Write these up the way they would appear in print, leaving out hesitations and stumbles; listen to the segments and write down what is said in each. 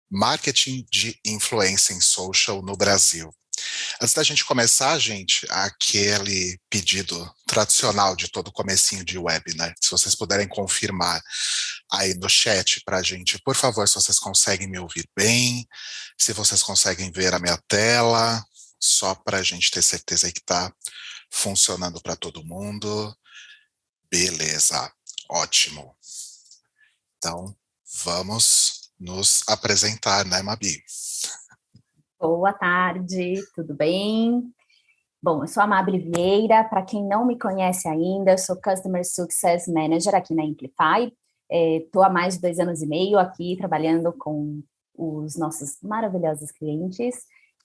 marketing de influência em social no Brasil. Antes da gente começar, gente, aquele pedido tradicional de todo comecinho de webinar, se vocês puderem confirmar aí no chat para a gente, por favor, se vocês conseguem me ouvir bem, se vocês conseguem ver a minha tela, só para a gente ter certeza aí que está funcionando para todo mundo. Beleza, ótimo. Então, vamos nos apresentar, né, Mabi? Boa tarde, tudo bem? Bom, eu sou a Amabile Vieira, para quem não me conhece ainda, eu sou Customer Success Manager aqui na Amplify. Estou há mais de 2 anos e meio aqui trabalhando com os nossos maravilhosos clientes.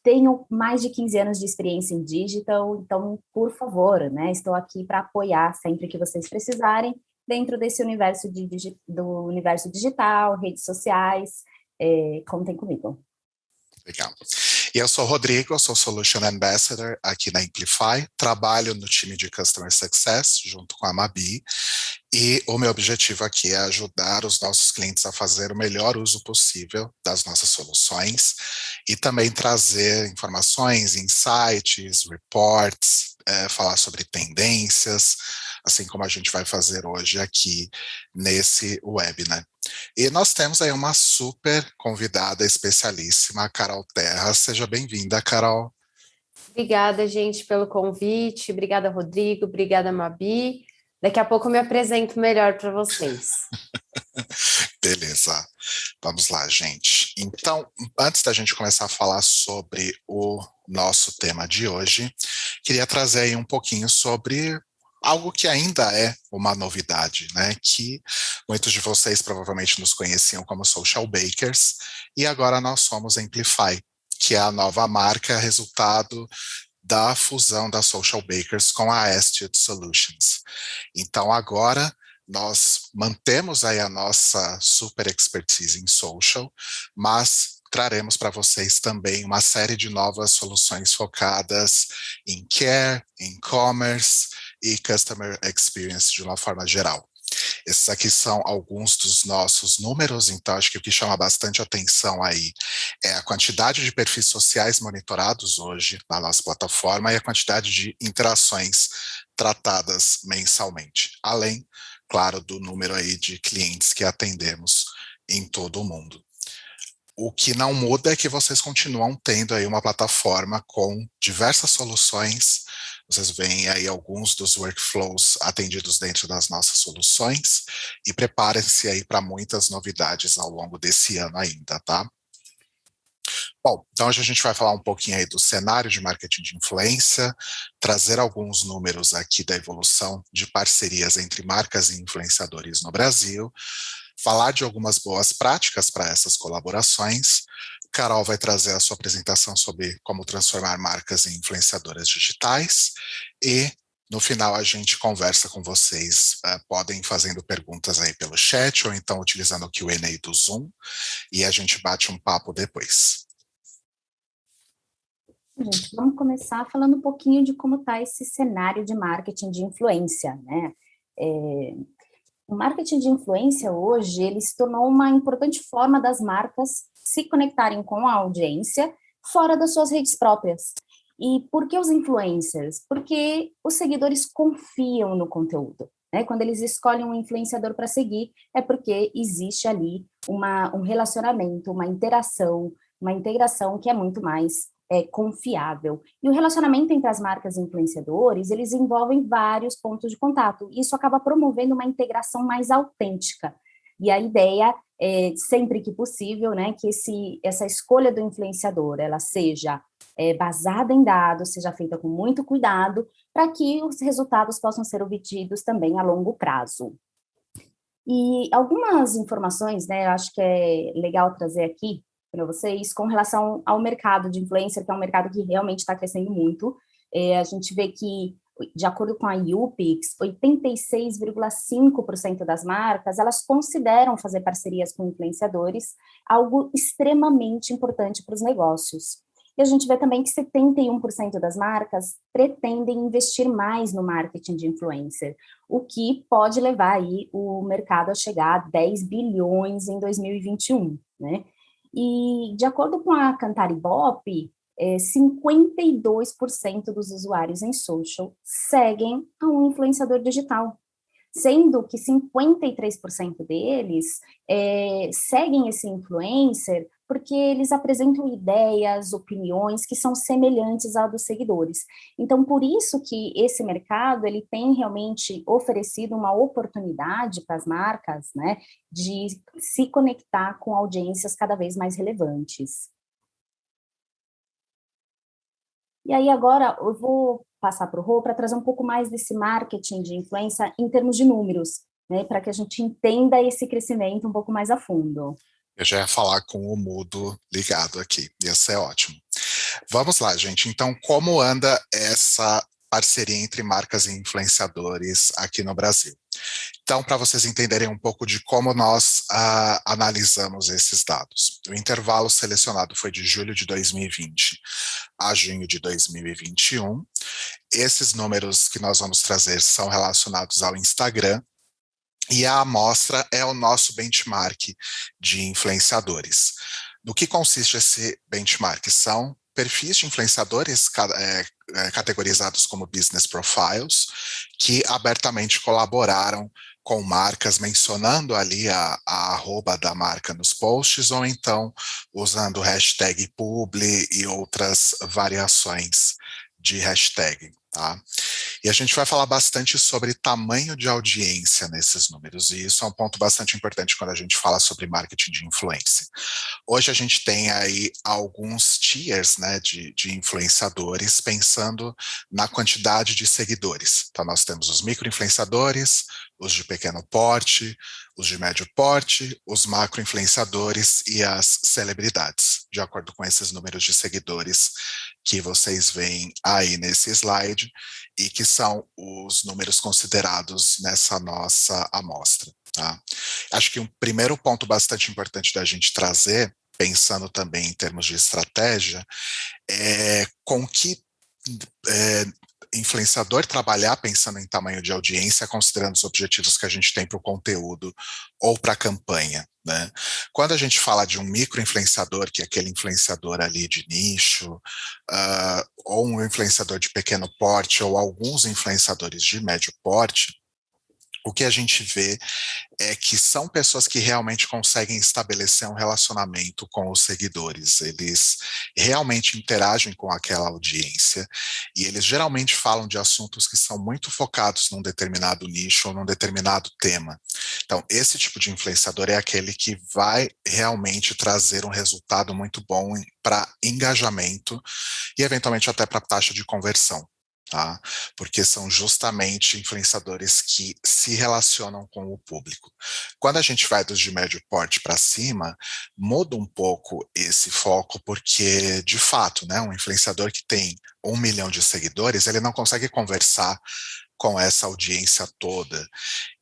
Tenho mais de 15 anos de experiência em digital, então, por favor, né, estou aqui para apoiar sempre que vocês precisarem dentro desse universo do universo digital, redes sociais. Contem comigo. Legal. E eu sou o Rodrigo, eu sou Solution Ambassador aqui na Amplify, trabalho no time de Customer Success junto com a Mabi, e o meu objetivo aqui é ajudar os nossos clientes a fazer o melhor uso possível das nossas soluções e também trazer informações, insights, reports, falar sobre tendências, assim como a gente vai fazer hoje aqui nesse webinar. E nós temos aí uma super convidada especialíssima, a Carol Terra. Seja bem-vinda, Carol. Obrigada, gente, pelo convite. Obrigada, Rodrigo. Obrigada, Mabi. Daqui a pouco eu me apresento melhor para vocês. Beleza. Vamos lá, gente. Então, antes da gente começar a falar sobre o nosso tema de hoje, queria trazer aí um pouquinho sobre algo que ainda é uma novidade, né, que muitos de vocês provavelmente nos conheciam como Social Bakers, e agora nós somos Amplify, que é a nova marca resultado da fusão da Social Bakers com a Astute Solutions. Então agora nós mantemos aí a nossa super expertise em social, mas traremos para vocês também uma série de novas soluções focadas em care, em commerce e customer experience de uma forma geral. Esses aqui são alguns dos nossos números, então acho que o que chama bastante atenção aí é a quantidade de perfis sociais monitorados hoje na nossa plataforma e a quantidade de interações tratadas mensalmente, além, claro, do número aí de clientes que atendemos em todo o mundo. O que não muda é que vocês continuam tendo aí uma plataforma com diversas soluções. Vocês veem aí alguns dos workflows atendidos dentro das nossas soluções e preparem-se aí para muitas novidades ao longo desse ano ainda, tá? Bom, então hoje a gente vai falar um pouquinho aí do cenário de marketing de influência, trazer alguns números aqui da evolução de parcerias entre marcas e influenciadores no Brasil, falar de algumas boas práticas para essas colaborações. Carol vai trazer a sua apresentação sobre como transformar marcas em influenciadoras digitais e no final a gente conversa com vocês, podem ir fazendo perguntas aí pelo chat ou então utilizando o Q&A do Zoom e a gente bate um papo depois. Gente, vamos começar falando um pouquinho de como está esse cenário de marketing de influência, né? O marketing de influência hoje, ele se tornou uma importante forma das marcas se conectarem com a audiência fora das suas redes próprias. E por que os influencers? Porque os seguidores confiam no conteúdo, né? Quando eles escolhem um influenciador para seguir, é porque existe ali um relacionamento, uma interação, uma integração que é muito mais confiável. E o relacionamento entre as marcas e influenciadores, eles envolvem vários pontos de contato. E isso acaba promovendo uma integração mais autêntica. E a ideia é, sempre que possível, né, que essa escolha do influenciador, ela seja baseada em dados, seja feita com muito cuidado, para que os resultados possam ser obtidos também a longo prazo. E algumas informações, né, eu acho que é legal trazer aqui, para vocês, com relação ao mercado de influencer, que é um mercado que realmente está crescendo muito. A gente vê que, de acordo com a YouPix, 86,5% das marcas, elas consideram fazer parcerias com influenciadores algo extremamente importante para os negócios. E a gente vê também que 71% das marcas pretendem investir mais no marketing de influencer, o que pode levar aí o mercado a chegar a 10 bilhões em 2021, né? E, de acordo com a Kantar Ibope, 52% dos usuários em social seguem a um influenciador digital, sendo que 53% deles seguem esse influencer porque eles apresentam ideias, opiniões que são semelhantes à dos seguidores. Então, por isso que esse mercado ele tem realmente oferecido uma oportunidade para as marcas, né, de se conectar com audiências cada vez mais relevantes. E aí agora eu vou passar para o Rô para trazer um pouco mais desse marketing de influência em termos de números, né, para que a gente entenda esse crescimento um pouco mais a fundo. Eu já ia falar com o mudo ligado aqui, ia ser ótimo. Vamos lá, gente. Então, como anda essa parceria entre marcas e influenciadores aqui no Brasil? Então, para vocês entenderem um pouco de como nós analisamos esses dados. O intervalo selecionado foi de julho de 2020 a junho de 2021. Esses números que nós vamos trazer são relacionados ao Instagram, e a amostra é o nosso benchmark de influenciadores. No que consiste esse benchmark? São perfis de influenciadores categorizados como business profiles, que abertamente colaboraram com marcas, mencionando ali a arroba da marca nos posts, ou então usando o hashtag publi e outras variações de hashtag. Tá? E a gente vai falar bastante sobre tamanho de audiência nesses números, e isso é um ponto bastante importante quando a gente fala sobre marketing de influência. Hoje a gente tem aí alguns tiers, né, de influenciadores, pensando na quantidade de seguidores. Então nós temos os micro-influenciadores, os de pequeno porte, os de médio porte, os macro-influenciadores e as celebridades, de acordo com esses números de seguidores que vocês veem aí nesse slide, e que são os números considerados nessa nossa amostra. Tá? Acho que um primeiro ponto bastante importante da gente trazer, pensando também em termos de estratégia, é com que influenciador trabalhar pensando em tamanho de audiência, considerando os objetivos que a gente tem para o conteúdo ou para a campanha. Né? Quando a gente fala de um micro-influenciador, que é aquele influenciador ali de nicho, ou um influenciador de pequeno porte, ou alguns influenciadores de médio porte, o que a gente vê é que são pessoas que realmente conseguem estabelecer um relacionamento com os seguidores. Eles realmente interagem com aquela audiência e eles geralmente falam de assuntos que são muito focados num determinado nicho ou num determinado tema. Então, esse tipo de influenciador é aquele que vai realmente trazer um resultado muito bom para engajamento e, eventualmente, até para taxa de conversão. Tá? Porque são justamente influenciadores que se relacionam com o público. Quando a gente vai dos de médio porte para cima, muda um pouco esse foco, porque, de fato, né, um influenciador que tem 1 milhão de seguidores, ele não consegue conversar com essa audiência toda,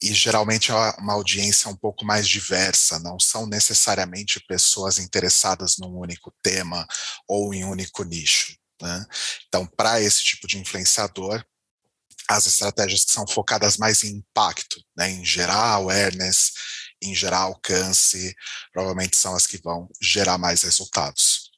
e geralmente é uma audiência um pouco mais diversa, não são necessariamente pessoas interessadas num único tema ou em um único nicho. Né? Então, para esse tipo de influenciador, as estratégias que são focadas mais em impacto, né, em gerar awareness, em gerar alcance, provavelmente são as que vão gerar mais resultados.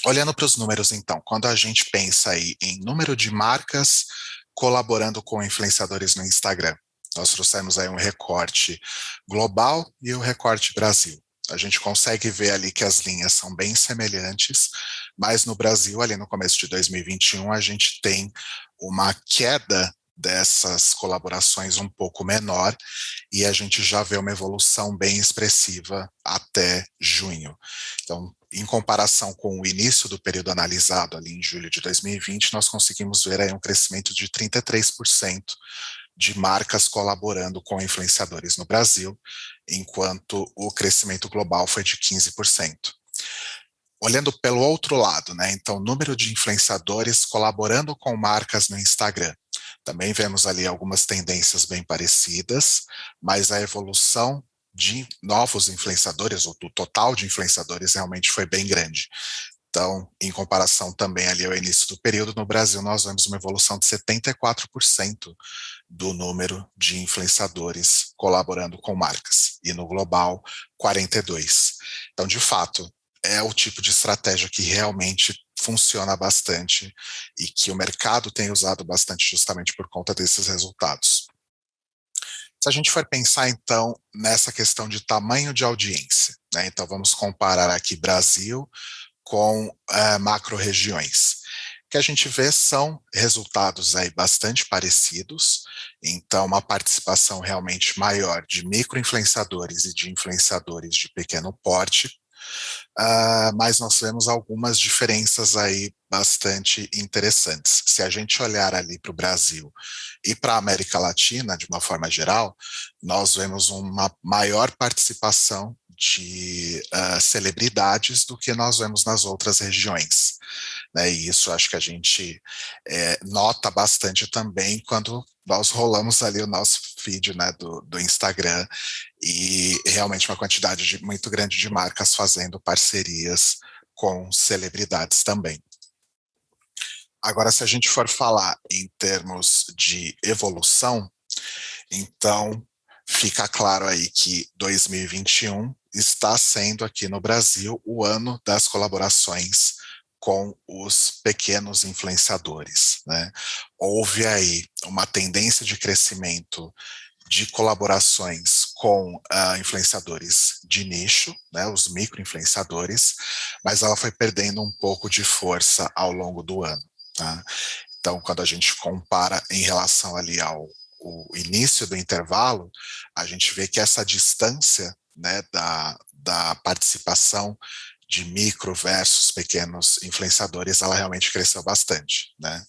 Olhando para os números, então, quando a gente pensa aí em número de marcas colaborando com influenciadores no Instagram, nós trouxemos aí um recorte global e o recorte Brasil. A gente consegue ver ali que as linhas são bem semelhantes, mas no Brasil, ali no começo de 2021, a gente tem uma queda dessas colaborações um pouco menor, e a gente já vê uma evolução bem expressiva até junho. Então, em comparação com o início do período analisado, ali em julho de 2020, nós conseguimos ver aí um crescimento de 33% de marcas colaborando com influenciadores no Brasil, enquanto o crescimento global foi de 15%. Olhando pelo outro lado, né, então, número de influenciadores colaborando com marcas no Instagram. Também vemos ali algumas tendências bem parecidas, mas a evolução de novos influenciadores, ou do total de influenciadores, realmente foi bem grande. Então, em comparação também ali ao início do período, no Brasil nós vemos uma evolução de 74% do número de influenciadores colaborando com marcas, e no global, 42%. Então, de fato, é o tipo de estratégia que realmente funciona bastante e que o mercado tem usado bastante justamente por conta desses resultados. Se a gente for pensar, então, nessa questão de tamanho de audiência, né? Então, vamos comparar aqui Brasil com macro-regiões. O que a gente vê são resultados aí bastante parecidos, então uma participação realmente maior de micro-influenciadores e de influenciadores de pequeno porte, mas nós vemos algumas diferenças aí bastante interessantes. Se a gente olhar ali para o Brasil e para a América Latina, de uma forma geral, nós vemos uma maior participação de celebridades do que nós vemos nas outras regiões, né? E isso acho que a gente nota bastante também quando nós rolamos ali o nosso feed, né, do Instagram, e realmente uma quantidade muito grande de marcas fazendo parcerias com celebridades também. Agora, se a gente for falar em termos de evolução, então fica claro aí que 2021 está sendo aqui no Brasil o ano das colaborações com os pequenos influenciadores, né? Houve aí uma tendência de crescimento de colaborações com influenciadores de nicho, né, os micro-influenciadores, mas ela foi perdendo um pouco de força ao longo do ano. Tá? Então, quando a gente compara em relação ali ao início do intervalo, a gente vê que essa distância, né, da participação de micro versus pequenos influenciadores, ela realmente cresceu bastante, né?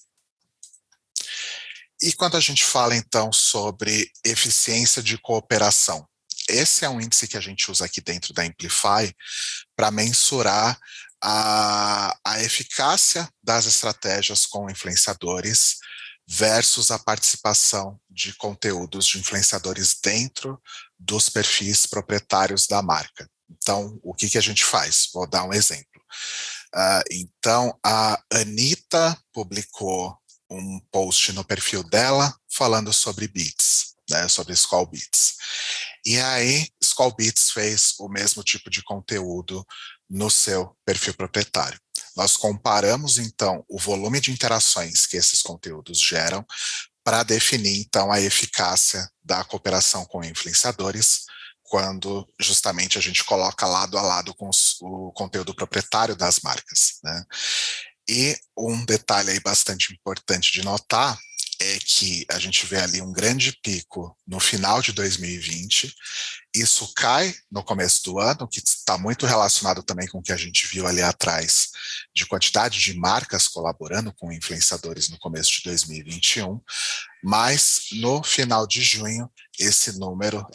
E quando a gente fala, então, sobre eficiência de cooperação, esse é um índice que a gente usa aqui dentro da Amplify para mensurar a eficácia das estratégias com influenciadores versus a participação de conteúdos de influenciadores dentro dos perfis proprietários da marca. Então, o que a gente faz? Vou dar um exemplo. Então, a Anitta publicou um post no perfil dela falando sobre Beats, né, sobre Skol Beats. E aí, Skol Beats fez o mesmo tipo de conteúdo no seu perfil proprietário. Nós comparamos, então, o volume de interações que esses conteúdos geram para definir, então, a eficácia da cooperação com influenciadores, quando justamente a gente coloca lado a lado com o conteúdo proprietário das marcas, né? E um detalhe aí bastante importante de notar é que a gente vê ali um grande pico no final de 2020, isso cai no começo do ano, que está muito relacionado também com o que a gente viu ali atrás, de quantidade de marcas colaborando com influenciadores no começo de 2021, mas no final de junho, esse número,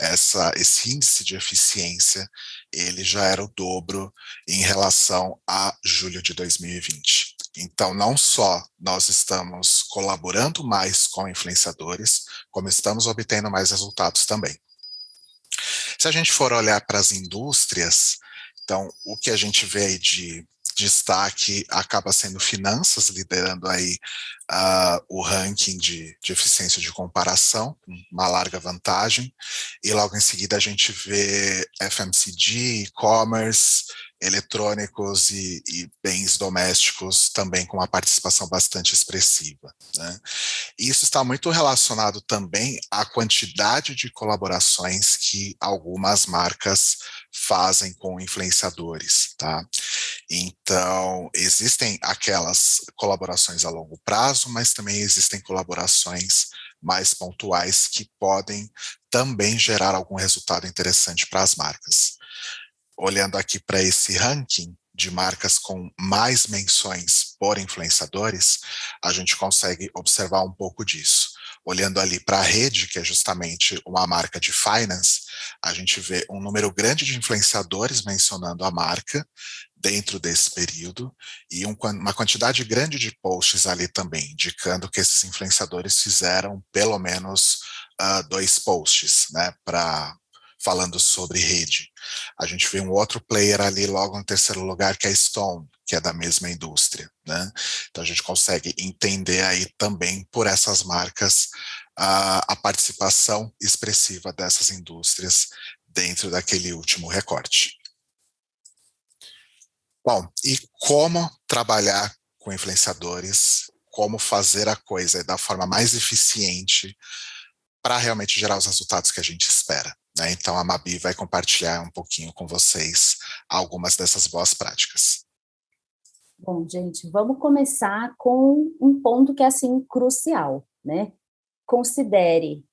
esse índice de eficiência, ele já era o dobro em relação a julho de 2020. Então, não só nós estamos colaborando mais com influenciadores, como estamos obtendo mais resultados também. Se a gente for olhar para as indústrias, então, o que a gente vê aí de destaque acaba sendo finanças, liderando aí o ranking de eficiência de comparação, uma larga vantagem, e logo em seguida a gente vê FMCG, e-commerce, eletrônicos e bens domésticos também com uma participação bastante expressiva, né? Isso está muito relacionado também à quantidade de colaborações que algumas marcas fazem com influenciadores, tá? Então, existem aquelas colaborações a longo prazo, mas também existem colaborações mais pontuais que podem também gerar algum resultado interessante para as marcas. Olhando aqui para esse ranking de marcas com mais menções por influenciadores, a gente consegue observar um pouco disso. Olhando ali para a Rede, que é justamente uma marca de finance, a gente vê um número grande de influenciadores mencionando a marca dentro desse período e uma quantidade grande de posts ali também, indicando que esses influenciadores fizeram pelo menos 2 posts, né, falando sobre rede. A gente vê um outro player ali logo no terceiro lugar, que é a Stone, que é da mesma indústria, né? Então a gente consegue entender aí também por essas marcas a participação expressiva dessas indústrias dentro daquele último recorte. Bom, e como trabalhar com influenciadores, como fazer a coisa da forma mais eficiente para realmente gerar os resultados que a gente espera, né? Então a Mabi vai compartilhar um pouquinho com vocês algumas dessas boas práticas. Bom, gente, vamos começar com um ponto que é, assim, crucial, né? Considere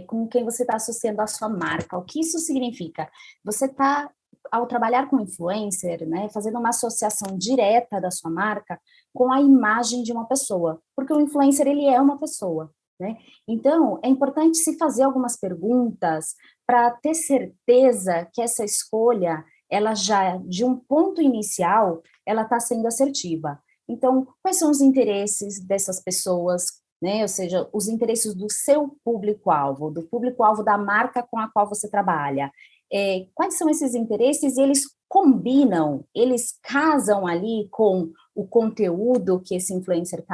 com quem você está associando a sua marca. O que isso significa? Você está, ao trabalhar com influencer, né, fazendo uma associação direta da sua marca com a imagem de uma pessoa, porque o influencer, ele é uma pessoa, né? Então, é importante se fazer algumas perguntas para ter certeza que essa escolha, ela já, de um ponto inicial, ela está sendo assertiva. Então, quais são os interesses dessas pessoas, né? Ou seja, os interesses do seu público-alvo, do público-alvo da marca com a qual você trabalha. Quais são esses interesses? Eles combinam, eles casam ali com o conteúdo que esse influencer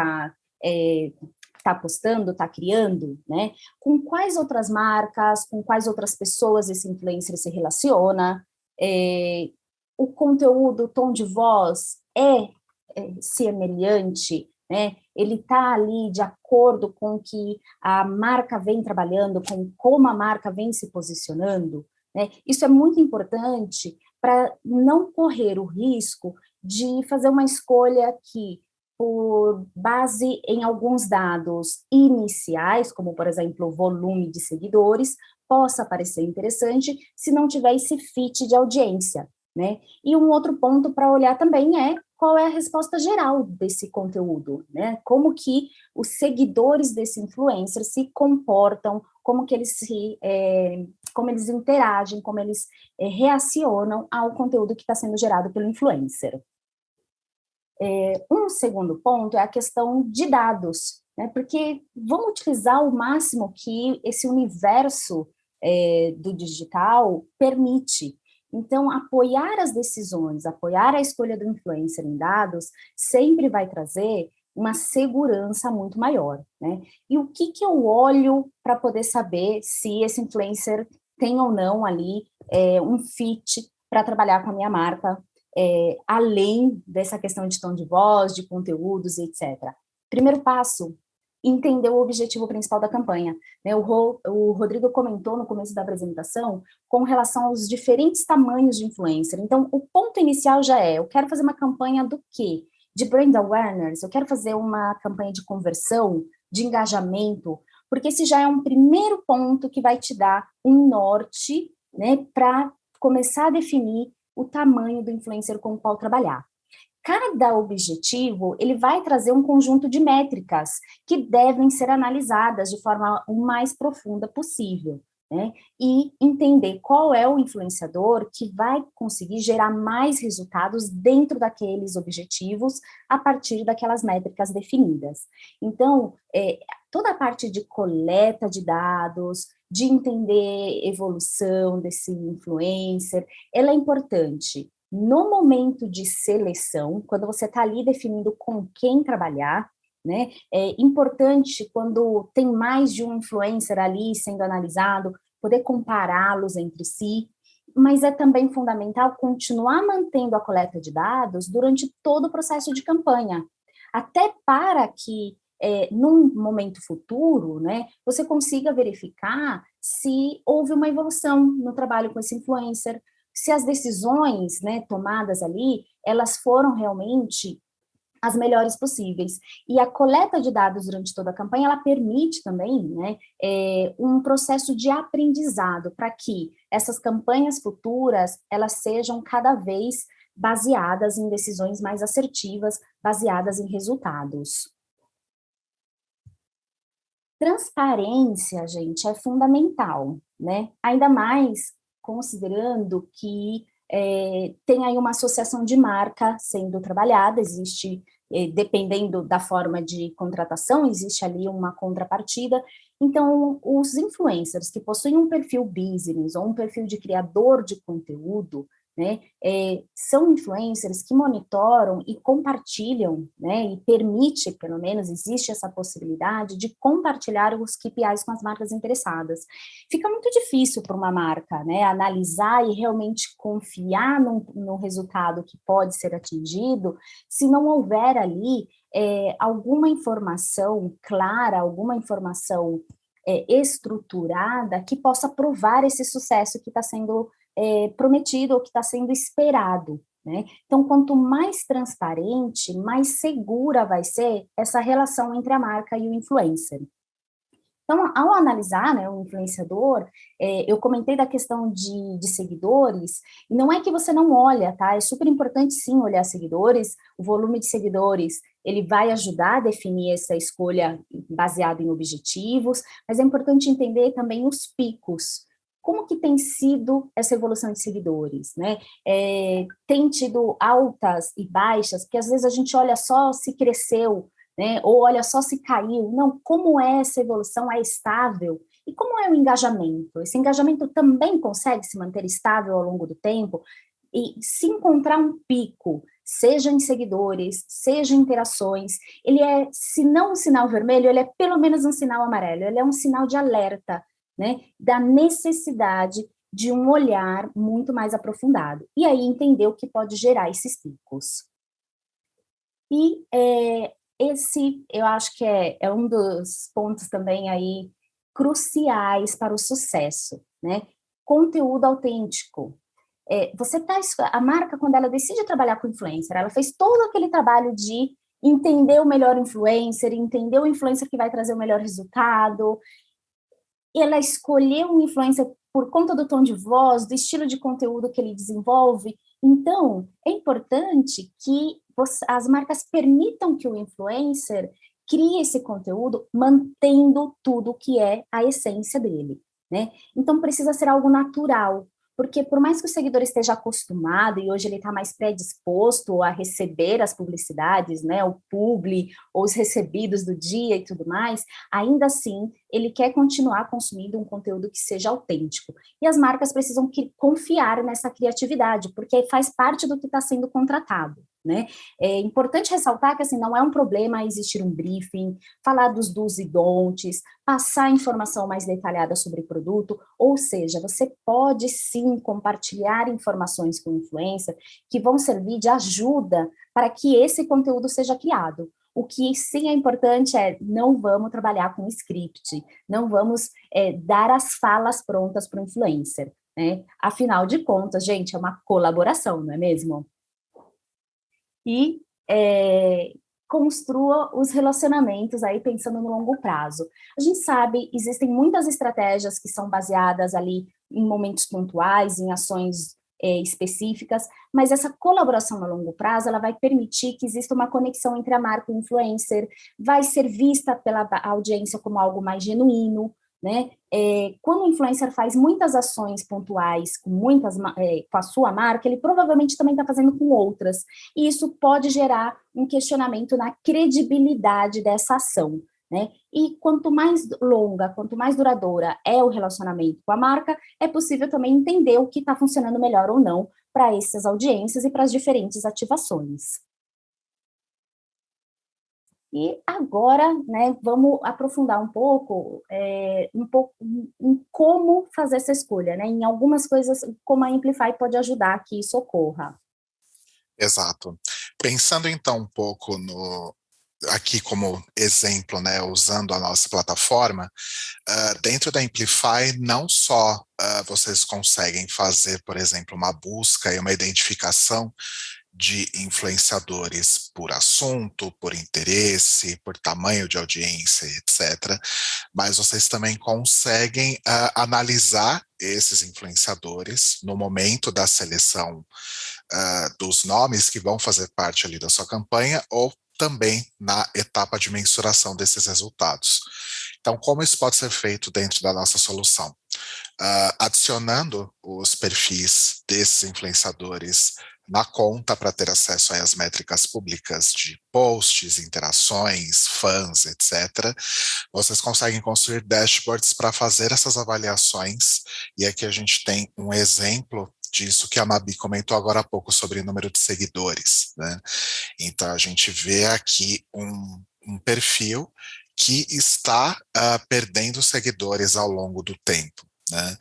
está postando, está criando, né? Com quais outras marcas, com quais outras pessoas esse influencer se relaciona? O conteúdo, o tom de voz é semelhante, né? Ele está ali de acordo com o que a marca vem trabalhando, com como a marca vem se posicionando, né? Isso é muito importante para não correr o risco de fazer uma escolha que, por base em alguns dados iniciais, como, por exemplo, o volume de seguidores, possa parecer interessante se não tiver esse fit de audiência, né? E um outro ponto para olhar também é qual é a resposta geral desse conteúdo, né? Como que os seguidores desse influencer se comportam, como que como eles interagem, como eles reacionam ao conteúdo que está sendo gerado pelo influencer. Um segundo ponto é a questão de dados, né? Porque vamos utilizar o máximo que esse universo do digital permite. Então, apoiar as decisões, apoiar a escolha do influencer em dados, sempre vai trazer uma segurança muito maior, né? E o que eu olho para poder saber se esse influencer tem ou não ali um fit para trabalhar com a minha marca, além dessa questão de tom de voz, de conteúdos, etc. Primeiro passo, entender o objetivo principal da campanha, né? O Rodrigo comentou no começo da apresentação com relação aos diferentes tamanhos de influencer. Então, o ponto inicial já eu quero fazer uma campanha do quê? De brand awareness, eu quero fazer uma campanha de conversão, de engajamento, porque esse já é um primeiro ponto que vai te dar um norte, né, para começar a definir o tamanho do influencer com o qual trabalhar. Cada objetivo, ele vai trazer um conjunto de métricas que devem ser analisadas de forma o mais profunda possível, né? E entender qual é o influenciador que vai conseguir gerar mais resultados dentro daqueles objetivos a partir daquelas métricas definidas. Então, toda a parte de coleta de dados, de entender evolução desse influencer, ela é importante. No momento de seleção, quando você está ali definindo com quem trabalhar, né? É importante, quando tem mais de um influencer ali sendo analisado, poder compará-los entre si, mas é também fundamental continuar mantendo a coleta de dados durante todo o processo de campanha, até para que, num momento futuro, né, você consiga verificar se houve uma evolução no trabalho com esse influencer, se as decisões, né, tomadas ali, elas foram realmente as melhores possíveis. E a coleta de dados durante toda a campanha, ela permite também, né, um processo de aprendizado para que essas campanhas futuras, elas sejam cada vez baseadas em decisões mais assertivas, baseadas em resultados. Transparência, gente, é fundamental, né? Ainda mais considerando que tem aí uma associação de marca sendo trabalhada, existe, dependendo da forma de contratação, existe ali uma contrapartida. Então, os influencers que possuem um perfil business ou um perfil de criador de conteúdo, né? São influencers que monitoram e compartilham, né? E permite, pelo menos, existe essa possibilidade de compartilhar os KPIs com as marcas interessadas. Fica muito difícil para uma marca, né? Analisar e realmente confiar no resultado que pode ser atingido, se não houver ali alguma informação clara, alguma informação estruturada que possa provar esse sucesso que está sendo prometido ou que está sendo esperado, né? Então, quanto mais transparente, mais segura vai ser essa relação entre a marca e o influencer. Então, ao analisar, né, o influenciador, eu comentei da questão de seguidores, e não é que você não olha, tá? É super importante, sim, olhar seguidores, o volume de seguidores, ele vai ajudar a definir essa escolha baseada em objetivos, mas é importante entender também os picos. Como que tem sido essa evolução de seguidores, né? Tem tido altas e baixas, porque às vezes a gente olha só se cresceu, né? Ou olha só se caiu. Não, como é essa evolução? É estável? E como é o engajamento? Esse engajamento também consegue se manter estável ao longo do tempo? E se encontrar um pico, seja em seguidores, seja em interações, ele é, se não um sinal vermelho, ele é pelo menos um sinal amarelo, ele é um sinal de alerta, né? Da necessidade de um olhar muito mais aprofundado. E aí entender o que pode gerar esses picos. E esse, eu acho que é um dos pontos também aí cruciais para o sucesso, né? Conteúdo autêntico. A marca, quando ela decide trabalhar com influencer, ela fez todo aquele trabalho de entender o melhor influencer, entender o influencer que vai trazer o melhor resultado. Ela escolheu um influencer por conta do tom de voz, do estilo de conteúdo que ele desenvolve. Então, é importante que as marcas permitam que o influencer crie esse conteúdo mantendo tudo que é a essência dele, né? Então, precisa ser algo natural, porque por mais que o seguidor esteja acostumado e hoje ele está mais predisposto a receber as publicidades, né, o publi, ou os recebidos do dia e tudo mais, ainda assim, ele quer continuar consumindo um conteúdo que seja autêntico. E as marcas precisam confiar nessa criatividade, porque faz parte do que está sendo contratado, né? É importante ressaltar que, assim, não é um problema existir um briefing, falar dos do's e don'ts, passar informação mais detalhada sobre o produto, ou seja, você pode sim compartilhar informações com o influencer que vão servir de ajuda para que esse conteúdo seja criado. O que sim é importante é não vamos trabalhar com script, não vamos dar as falas prontas para o influencer, né? Afinal de contas, gente, é uma colaboração, não é mesmo? E construa os relacionamentos aí pensando no longo prazo. A gente sabe, existem muitas estratégias que são baseadas ali em momentos pontuais, em ações específicas, mas essa colaboração a longo prazo, ela vai permitir que exista uma conexão entre a marca e o influencer, vai ser vista pela audiência como algo mais genuíno, né? Quando o influencer faz muitas ações pontuais com a sua marca, ele provavelmente também está fazendo com outras, e isso pode gerar um questionamento na credibilidade dessa ação, né? E quanto mais longa, quanto mais duradoura é o relacionamento com a marca, é possível também entender o que está funcionando melhor ou não para essas audiências e para as diferentes ativações. E agora, né, vamos aprofundar um pouco em como fazer essa escolha, né? Em algumas coisas, como a Amplify pode ajudar que isso ocorra. Exato. Pensando então um pouco aqui como exemplo, né, usando a nossa plataforma, dentro da Amplify não só vocês conseguem fazer, por exemplo, uma busca e uma identificação de influenciadores por assunto, por interesse, por tamanho de audiência, etc. Mas vocês também conseguem analisar esses influenciadores no momento da seleção dos nomes que vão fazer parte ali da sua campanha ou também na etapa de mensuração desses resultados. Então, como isso pode ser feito dentro da nossa solução? Adicionando os perfis desses influenciadores na conta para ter acesso às métricas públicas de posts, interações, fãs, etc. Vocês conseguem construir dashboards para fazer essas avaliações, e aqui a gente tem um exemplo disso que a Mabi comentou agora há pouco sobre o número de seguidores, né? Então, a gente vê aqui um perfil que está perdendo seguidores ao longo do tempo, né?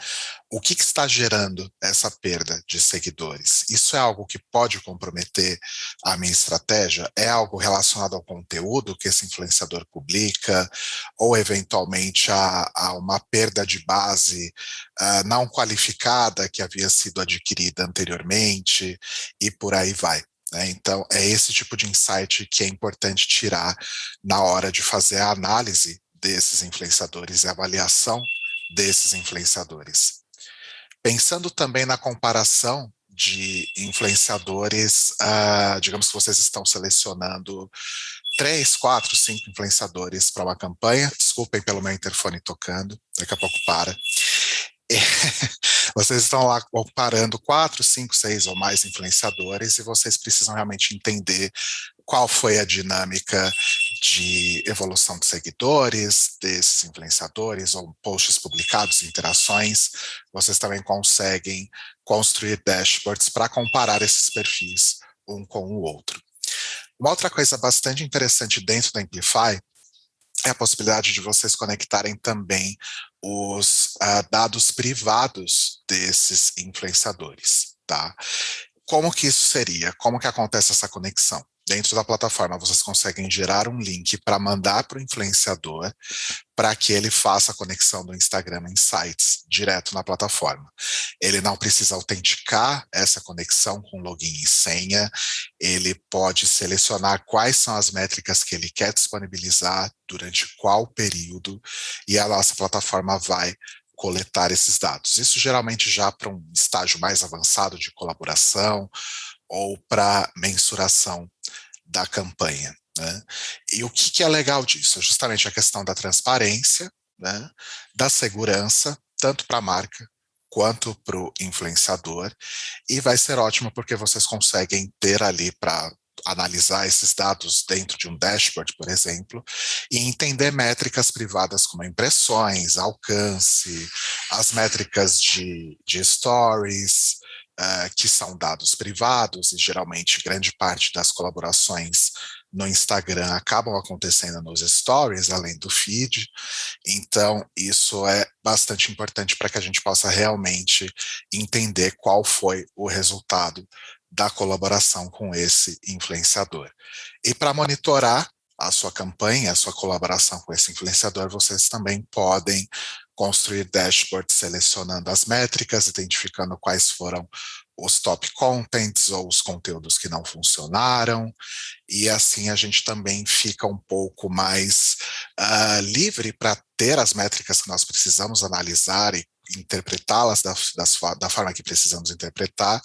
O que está gerando essa perda de seguidores? Isso é algo que pode comprometer a minha estratégia? É algo relacionado ao conteúdo que esse influenciador publica? Ou, eventualmente, a uma perda de base não qualificada que havia sido adquirida anteriormente? E por aí vai. Então, é esse tipo de insight que é importante tirar na hora de fazer a análise desses influenciadores e a avaliação desses influenciadores. Pensando também na comparação de influenciadores, digamos que vocês estão selecionando 3, 4, 5 influenciadores para uma campanha, desculpem pelo meu interfone tocando, daqui a pouco para. Vocês estão lá comparando 4, 5, 6 ou mais influenciadores e vocês precisam realmente entender qual foi a dinâmica de evolução de seguidores desses influenciadores ou posts publicados, interações. Vocês também conseguem construir dashboards para comparar esses perfis um com o outro. Uma outra coisa bastante interessante dentro da Amplify é a possibilidade de vocês conectarem também os dados privados desses influenciadores, tá? Como que isso seria? Como que acontece essa conexão? Dentro da plataforma, vocês conseguem gerar um link para mandar para o influenciador para que ele faça a conexão do Instagram Insights direto na plataforma. Ele não precisa autenticar essa conexão com login e senha, ele pode selecionar quais são as métricas que ele quer disponibilizar, durante qual período, e a nossa plataforma vai coletar esses dados. Isso geralmente já para um estágio mais avançado de colaboração ou para mensuração da campanha, né? E o que é legal disso? É justamente a questão da transparência, né? Da segurança, tanto para a marca quanto para o influenciador, e vai ser ótimo porque vocês conseguem ter ali para analisar esses dados dentro de um dashboard, por exemplo, e entender métricas privadas como impressões, alcance, as métricas de stories, que são dados privados, e geralmente grande parte das colaborações no Instagram acabam acontecendo nos stories, além do feed. Então, isso é bastante importante para que a gente possa realmente entender qual foi o resultado da colaboração com esse influenciador. E para monitorar a sua campanha, a sua colaboração com esse influenciador, vocês também podem construir dashboards selecionando as métricas, identificando quais foram os top contents ou os conteúdos que não funcionaram, e assim a gente também fica um pouco mais livre para ter as métricas que nós precisamos analisar e interpretá-las da forma que precisamos interpretar,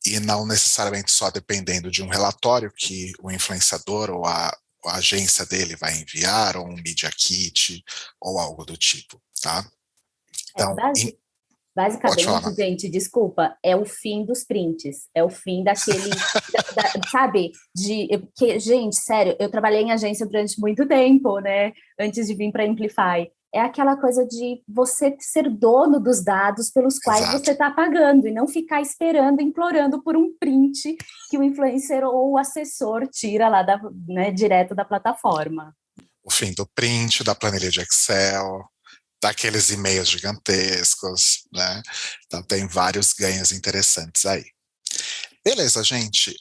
e não necessariamente só dependendo de um relatório que o influenciador ou a agência dele vai enviar, ou um Media Kit, ou algo do tipo, tá? Então, basicamente, gente, desculpa, é o fim dos prints, é o fim daquele, sabe, gente, sério, eu trabalhei em agência durante muito tempo, né, antes de vir para Amplify. É aquela coisa de você ser dono dos dados pelos quais Exato. Você está pagando, e não ficar esperando, implorando por um print que o influencer ou o assessor tira lá direto da plataforma. O fim do print, da planilha de Excel, daqueles e-mails gigantescos, né? Então tem vários ganhos interessantes aí. Beleza, gente.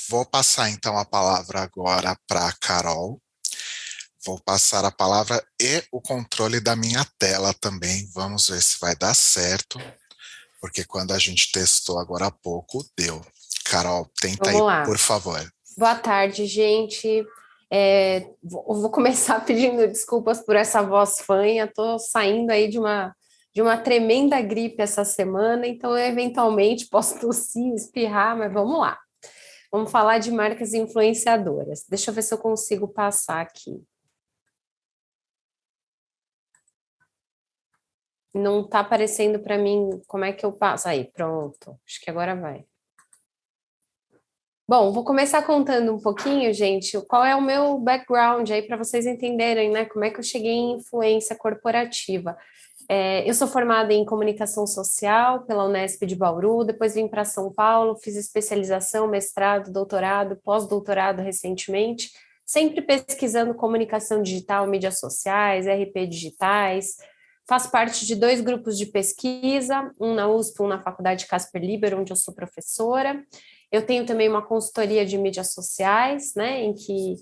Vou passar então a palavra agora para a Carol. Vou passar a palavra e o controle da minha tela também. Vamos ver se vai dar certo, porque quando a gente testou agora há pouco, deu. Carol, tenta aí, por favor. Boa tarde, gente. Vou começar pedindo desculpas por essa voz fanha. Estou saindo aí de uma tremenda gripe essa semana, então eu eventualmente posso tossir, espirrar, mas vamos lá. Vamos falar de marcas influenciadoras. Deixa eu ver se eu consigo passar aqui. Não está aparecendo para mim como é que eu passo. Aí, pronto. Acho que agora vai. Bom, vou começar contando um pouquinho, gente, qual é o meu background aí para vocês entenderem, né, como é que eu cheguei em influência corporativa. Eu sou formada em comunicação social pela Unesp de Bauru, depois vim para São Paulo, fiz especialização, mestrado, doutorado, pós-doutorado recentemente, sempre pesquisando comunicação digital, mídias sociais, RP digitais. Faço parte de 2 grupos de pesquisa, um na USP, um na Faculdade Casper Libero, onde eu sou professora. Eu tenho também uma consultoria de mídias sociais, né, em que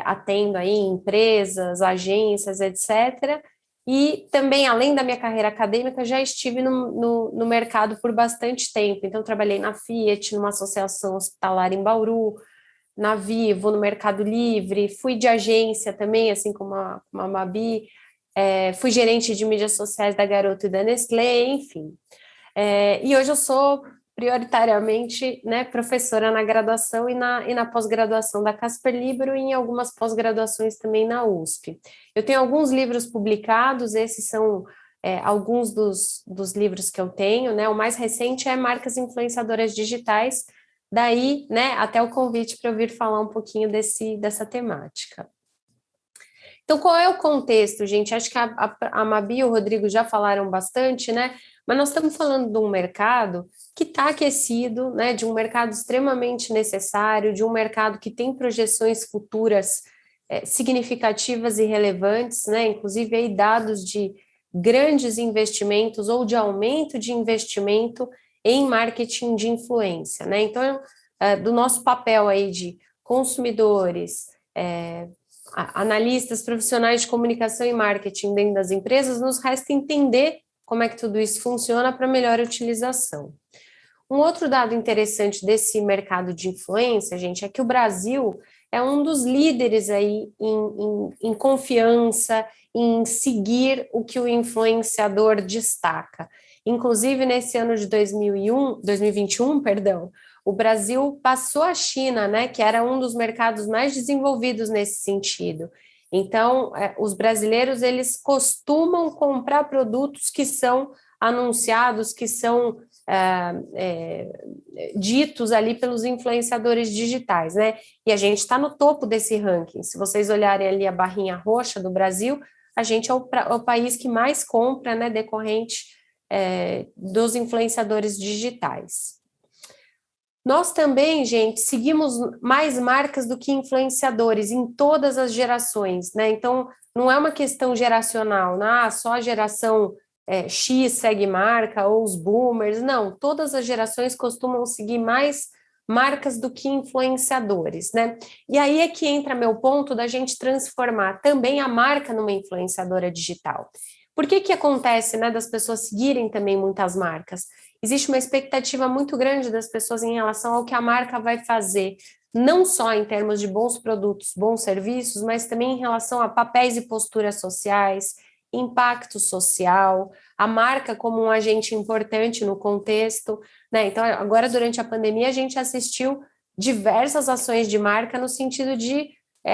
atendo aí empresas, agências, etc., e também, além da minha carreira acadêmica, já estive no mercado por bastante tempo. Então, trabalhei na Fiat, numa associação hospitalar em Bauru, na Vivo, no Mercado Livre, fui de agência também, assim como a Mabi, fui gerente de mídias sociais da Garoto e da Nestlé, enfim. E hoje eu sou prioritariamente, né, professora na graduação e na pós-graduação da Casper Libero e em algumas pós-graduações também na USP. Eu tenho alguns livros publicados, esses são alguns dos livros que eu tenho, né, o mais recente é Marcas Influenciadoras Digitais, daí, né, até o convite para eu vir falar um pouquinho dessa temática. Então, qual é o contexto, gente? Acho que a Mabi e o Rodrigo já falaram bastante, né? Mas nós estamos falando de um mercado que está aquecido, né? De um mercado extremamente necessário, de um mercado que tem projeções futuras significativas e relevantes, né? Inclusive aí dados de grandes investimentos ou de aumento de investimento em marketing de influência, né? Então, do nosso papel aí de consumidores, analistas, profissionais de comunicação e marketing dentro das empresas, nos resta entender como é que tudo isso funciona para melhor utilização. Um outro dado interessante desse mercado de influência, gente, é que o Brasil é um dos líderes aí em confiança, em seguir o que o influenciador destaca. Inclusive, nesse ano de 2021, o Brasil passou a China, né, que era um dos mercados mais desenvolvidos nesse sentido. Então, os brasileiros, eles costumam comprar produtos que são anunciados, que são ditos ali pelos influenciadores digitais, né? E a gente está no topo desse ranking. Se vocês olharem ali a barrinha roxa do Brasil, a gente é o país que mais compra, né, decorrente dos influenciadores digitais. Nós também, gente, seguimos mais marcas do que influenciadores em todas as gerações, né? Então, não é uma questão geracional, né? Só a geração X segue marca, ou os boomers, não. Todas as gerações costumam seguir mais marcas do que influenciadores, né? E aí é que entra meu ponto da gente transformar também a marca numa influenciadora digital. Por que acontece, né, das pessoas seguirem também muitas marcas? Existe uma expectativa muito grande das pessoas em relação ao que a marca vai fazer, não só em termos de bons produtos, bons serviços, mas também em relação a papéis e posturas sociais, impacto social, a marca como um agente importante no contexto, né? Então, agora, durante a pandemia, a gente assistiu diversas ações de marca no sentido de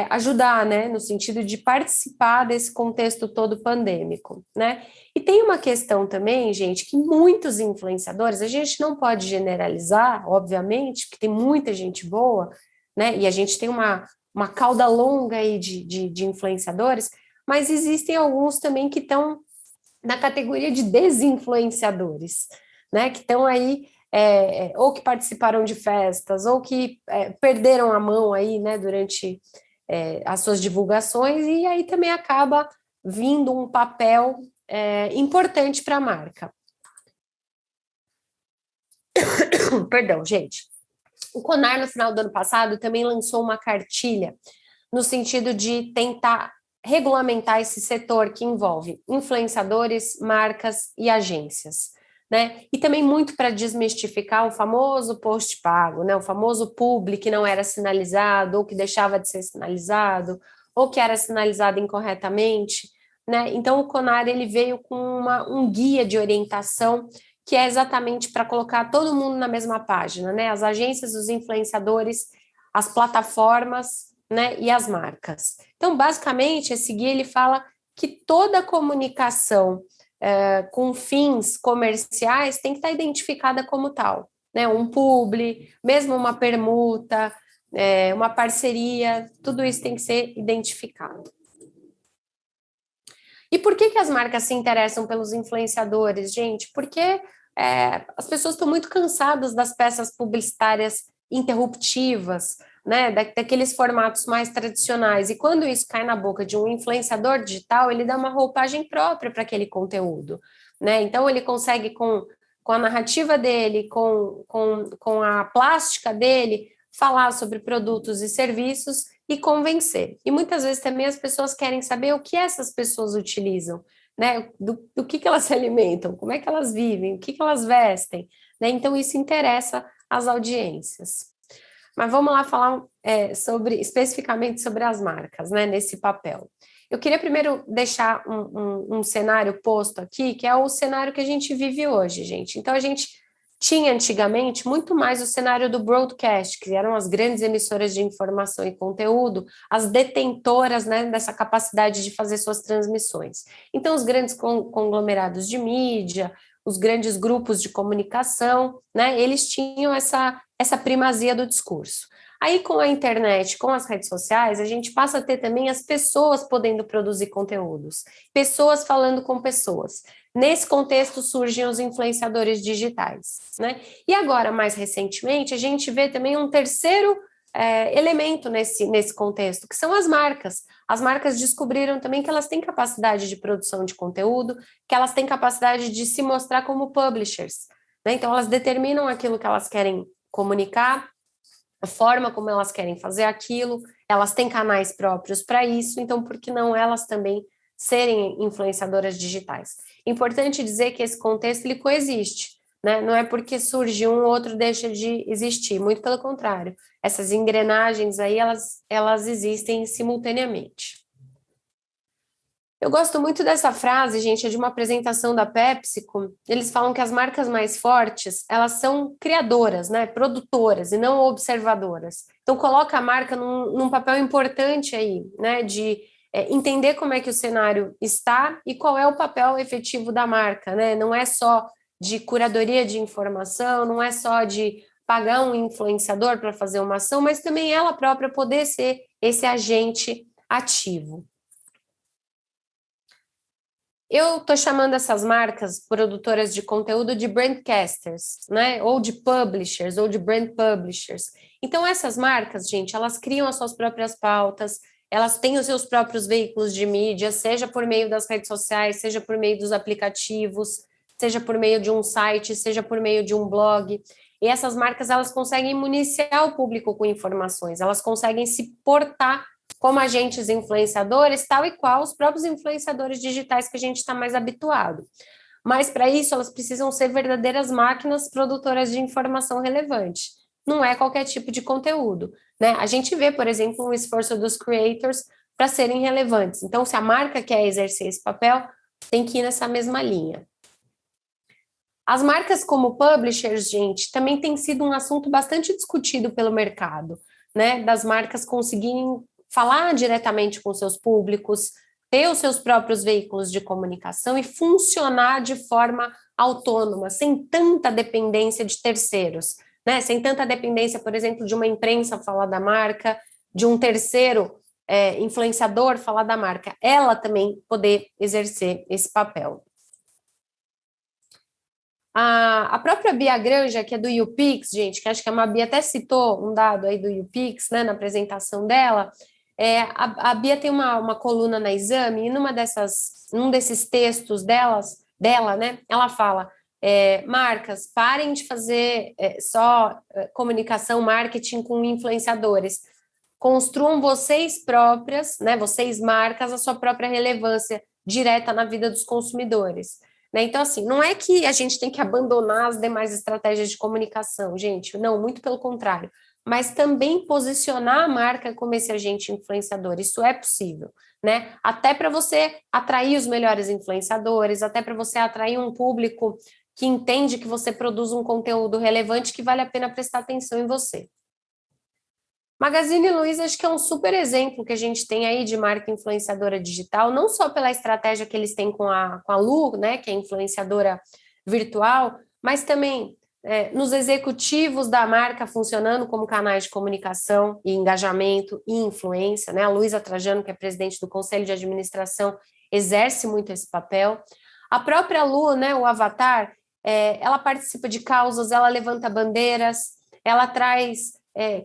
ajudar, né, no sentido de participar desse contexto todo pandêmico, né? E tem uma questão também, gente, que muitos influenciadores, a gente não pode generalizar, obviamente, porque tem muita gente boa, né, e a gente tem uma cauda longa aí de influenciadores, mas existem alguns também que estão na categoria de desinfluenciadores, né, que estão aí ou que participaram de festas, ou que perderam a mão aí, né, durante as suas divulgações, e aí também acaba vindo um papel importante para a marca. Perdão, gente. O CONAR, no final do ano passado, também lançou uma cartilha no sentido de tentar regulamentar esse setor que envolve influenciadores, marcas e agências, né? E também muito para desmistificar o famoso post pago, né? O famoso publi que não era sinalizado ou que deixava de ser sinalizado ou que era sinalizado incorretamente, né? Então o CONAR ele veio com um guia de orientação que é exatamente para colocar todo mundo na mesma página, né? As agências, os influenciadores, as plataformas, né, e as marcas. Então, basicamente, esse guia ele fala que toda comunicação com fins comerciais tem que estar identificada como tal, né? Um publi, mesmo uma permuta, uma parceria, tudo isso tem que ser identificado. E por que as marcas se interessam pelos influenciadores, gente? Porque as pessoas estão muito cansadas das peças publicitárias interruptivas, né, daqueles formatos mais tradicionais. E quando isso cai na boca de um influenciador digital, ele dá uma roupagem própria para aquele conteúdo, né? Então ele consegue com a narrativa dele, com a plástica dele, falar sobre produtos e serviços e convencer. E muitas vezes também as pessoas querem saber o que essas pessoas utilizam, né? Do que elas se alimentam, como é que elas vivem, o que elas vestem, né? Então isso interessa às audiências. Mas vamos lá falar especificamente sobre as marcas, né, nesse papel. Eu queria primeiro deixar um cenário posto aqui, que é o cenário que a gente vive hoje, gente. Então, a gente tinha antigamente muito mais o cenário do broadcast, que eram as grandes emissoras de informação e conteúdo, as detentoras, né, dessa capacidade de fazer suas transmissões. Então, os grandes conglomerados de mídia, os grandes grupos de comunicação, né, eles tinham essa primazia do discurso. Aí, com a internet, com as redes sociais, a gente passa a ter também as pessoas podendo produzir conteúdos, pessoas falando com pessoas. Nesse contexto surgem os influenciadores digitais, né? E agora, mais recentemente, a gente vê também um terceiro elemento nesse contexto, que são as marcas. As marcas descobriram também que elas têm capacidade de produção de conteúdo, que elas têm capacidade de se mostrar como publishers, né? Então, elas determinam aquilo que elas querem comunicar, a forma como elas querem fazer aquilo, elas têm canais próprios para isso, então por que não elas também serem influenciadoras digitais? Importante dizer que esse contexto ele coexiste, né? Não é porque surge um, o outro deixa de existir, muito pelo contrário. Essas engrenagens aí, elas existem simultaneamente. Eu gosto muito dessa frase, gente, é de uma apresentação da PepsiCo. Eles falam que as marcas mais fortes, elas são criadoras, né, produtoras e não observadoras. Então, coloca a marca num papel importante aí, né, de entender como é que o cenário está e qual é o papel efetivo da marca, né? Não é só de curadoria de informação, não é só de pagar um influenciador para fazer uma ação, mas também ela própria poder ser esse agente ativo. Eu estou chamando essas marcas produtoras de conteúdo de brandcasters, né? Ou de publishers, ou de brand publishers. Então, essas marcas, gente, elas criam as suas próprias pautas, elas têm os seus próprios veículos de mídia, seja por meio das redes sociais, seja por meio dos aplicativos, seja por meio de um site, seja por meio de um blog. E essas marcas, elas conseguem municiar o público com informações, elas conseguem se portar como agentes influenciadores, tal e qual os próprios influenciadores digitais que a gente está mais habituado. Mas, para isso, elas precisam ser verdadeiras máquinas produtoras de informação relevante. Não é qualquer tipo de conteúdo, né? A gente vê, por exemplo, um esforço dos creators para serem relevantes. Então, se a marca quer exercer esse papel, tem que ir nessa mesma linha. As marcas como publishers, gente, também tem sido um assunto bastante discutido pelo mercado, né? Das marcas conseguirem falar diretamente com seus públicos, ter os seus próprios veículos de comunicação e funcionar de forma autônoma, sem tanta dependência de terceiros, né? Sem tanta dependência, por exemplo, de uma imprensa falar da marca, de um terceiro influenciador falar da marca, ela também poder exercer esse papel. A própria Bia Granja, que é do YouPix, gente, que acho que a Mabi até citou um dado aí do YouPix, né, na apresentação dela, a Bia tem uma coluna na Exame, e num desses textos dela, né, ela fala, marcas, parem de fazer só comunicação, marketing com influenciadores, construam vocês próprias, né, vocês marcas, a sua própria relevância direta na vida dos consumidores. Né? Então, assim, não é que a gente tem que abandonar as demais estratégias de comunicação, gente, não, muito pelo contrário, mas também posicionar a marca como esse agente influenciador, isso é possível, né? Até para você atrair os melhores influenciadores, até para você atrair um público que entende que você produz um conteúdo relevante que vale a pena prestar atenção em você. Magazine Luiza acho que é um super exemplo que a gente tem aí de marca influenciadora digital, não só pela estratégia que eles têm com a Lu, né, que é influenciadora virtual, mas também nos executivos da marca funcionando como canais de comunicação e engajamento e influência, né? A Luísa Trajano, que é presidente do Conselho de Administração, exerce muito esse papel. A própria Lu, né, o avatar, ela participa de causas, ela levanta bandeiras, ela traz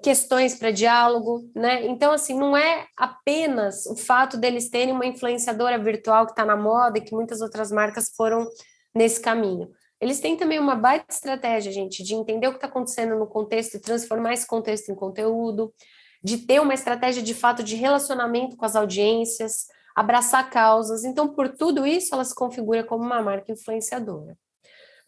questões para diálogo, né? Então, assim, não é apenas o fato deles terem uma influenciadora virtual que está na moda e que muitas outras marcas foram nesse caminho. Eles têm também uma baita estratégia, gente, de entender o que está acontecendo no contexto e transformar esse contexto em conteúdo, de ter uma estratégia de fato de relacionamento com as audiências, abraçar causas. Então, por tudo isso, ela se configura como uma marca influenciadora.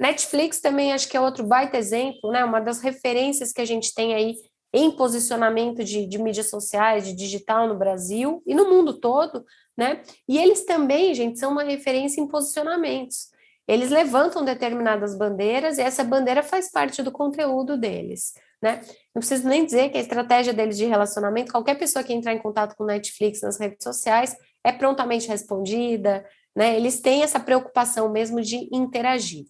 Netflix também acho que é outro baita exemplo, né? Uma das referências que a gente tem aí em posicionamento de mídias sociais, de digital no Brasil e no mundo todo, né? E eles também, gente, são uma referência em posicionamentos. Eles levantam determinadas bandeiras e essa bandeira faz parte do conteúdo deles, né? Não preciso nem dizer que a estratégia deles de relacionamento, qualquer pessoa que entrar em contato com o Netflix nas redes sociais é prontamente respondida, né? Eles têm essa preocupação mesmo de interagir.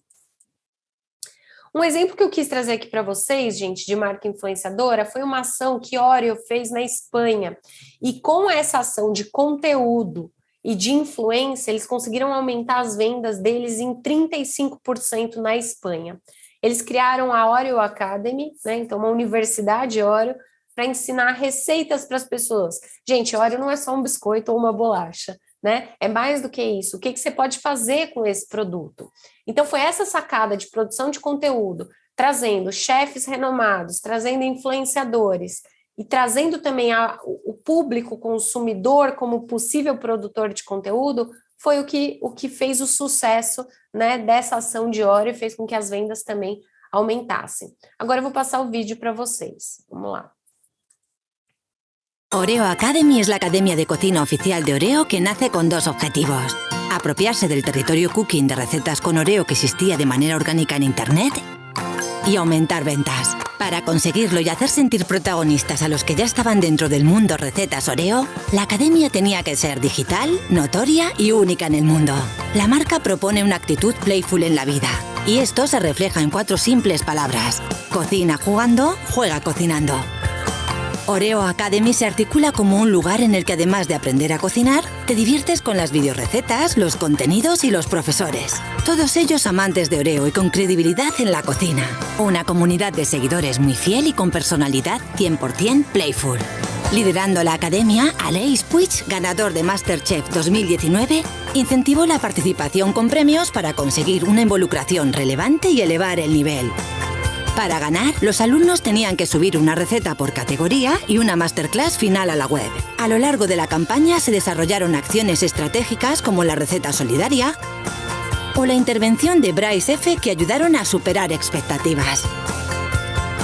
Um exemplo que eu quis trazer aqui para vocês, gente, de marca influenciadora, foi uma ação que Oreo fez na Espanha. E com essa ação de conteúdo e de influência, eles conseguiram aumentar as vendas deles em 35% na Espanha. Eles criaram a Oreo Academy, né? Então uma universidade Oreo, para ensinar receitas para as pessoas. Gente, Oreo não é só um biscoito ou uma bolacha, né? É mais do que isso. O que você pode fazer com esse produto? Então, foi essa sacada de produção de conteúdo, trazendo chefes renomados, trazendo influenciadores e trazendo também o público consumidor como possível produtor de conteúdo, foi o que fez o sucesso, né, dessa ação de Oreo e fez com que as vendas também aumentassem. Agora eu vou passar o vídeo para vocês. Vamos lá. Oreo Academy es la academia de cocina oficial de Oreo que nace con dos objetivos: apropiarse del territorio cooking de recetas con Oreo que existía de manera orgánica en Internet y aumentar ventas. Para conseguirlo y hacer sentir protagonistas a los que ya estaban dentro del mundo recetas Oreo, la academia tenía que ser digital, notoria y única en el mundo. La marca propone una actitud playful en la vida, y esto se refleja en 4 simples palabras: cocina jugando, juega cocinando. Oreo Academy se articula como un lugar en el que, además de aprender a cocinar, te diviertes con las videorecetas, los contenidos y los profesores. Todos ellos amantes de Oreo y con credibilidad en la cocina. Una comunidad de seguidores muy fiel y con personalidad 100% playful. Liderando la academia, Aleix Puig, ganador de MasterChef 2019, incentivó la participación con premios para conseguir una involucración relevante y elevar el nivel. Para ganar, los alumnos tenían que subir una receta por categoría y una masterclass final a la web. A lo largo de la campaña se desarrollaron acciones estratégicas como la receta solidaria o la intervención de Bryce F, que ayudaron a superar expectativas.